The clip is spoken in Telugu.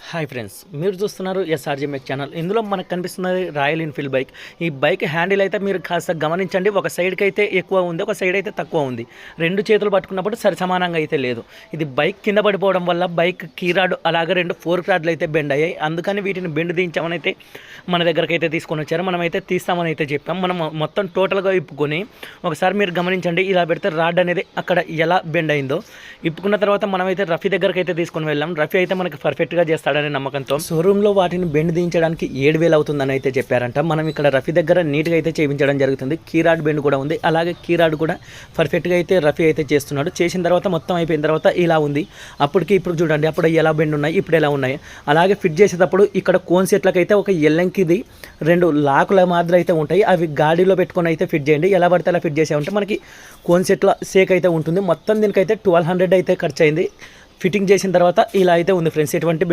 హాయ్ ఫ్రెండ్స్, మీరు చూస్తున్నారు ఎస్ఆర్జీఎంఎక్ ఛానల్. ఇందులో మనకు కనిపిస్తున్నది రాయల్ ఎన్ఫీల్డ్ బైక్. ఈ బైక్ హ్యాండిల్ అయితే మీరు కాస్త గమనించండి. ఒక సైడ్కి అయితే ఎక్కువ ఉంది, ఒక సైడ్ అయితే తక్కువ ఉంది. రెండు చేతులు పట్టుకున్నప్పుడు సరి సమానంగా అయితే లేదు. ఇది బైక్ కింద పడిపోవడం వల్ల బైక్ కీరాడు అలాగే రెండు ఫోర్క్ రాడ్లు అయితే బెండ్ అయ్యాయి. అందుకని వీటిని బెండ్ దించామని అయితే మన దగ్గరకు అయితే తీసుకొని వచ్చారు. మనమైతే తీస్తామని అయితే చెప్పాం. మనం మొత్తం టోటల్గా ఇప్పుకొని ఒకసారి మీరు గమనించండి. ఇలా పెడితే రాడ్ అనేది అక్కడ ఎలా బెండ్ అయిందో ఇప్పుకున్న తర్వాత మనమైతే రఫీ దగ్గరకు అయితే తీసుకొని వెళ్ళాం. రఫీ అయితే మనకి పర్ఫెక్ట్గా చేస్తాడనే నమ్మకంతో షోరూంలో వాటిని బెండ్ దించడానికి 7,000 అవుతుందని అయితే చెప్పారంట. మనం ఇక్కడ రఫీ దగ్గర నీట్గా అయితే చేయించడం జరుగుతుంది. కీరాడ్ బెండ్ కూడా ఉంది, అలాగే కీరాడ్ కూడా పర్ఫెక్ట్గా అయితే రఫీ అయితే చేస్తున్నాడు. చేసిన తర్వాత మొత్తం అయిపోయిన తర్వాత ఇలా ఉంది. అప్పటికి ఇప్పుడు చూడండి, అప్పుడు ఎలా బెండ్ ఉన్నాయి, ఇప్పుడు ఎలా ఉన్నాయి. అలాగే ఫిట్ చేసేటప్పుడు ఇక్కడ కోన్ సెట్లకైతే ఒక ఎల్లంకిది 2 లాకుల మాదిరి అయితే ఉంటాయి. అవి గాడిలో పెట్టుకొని అయితే ఫిట్ చేయండి. ఎలా పడితే అలా ఫిట్ చేసే ఉంటే మనకి కోన్ సెట్ల సేక్ అయితే ఉంటుంది. మొత్తం దీనికైతే 1200 అయితే ఖర్చు అయింది. ఫిట్టింగ్ చేసిన తర్వాత ఇలా అయితే ఉంది ఫ్రెండ్స్. ఎటువంటి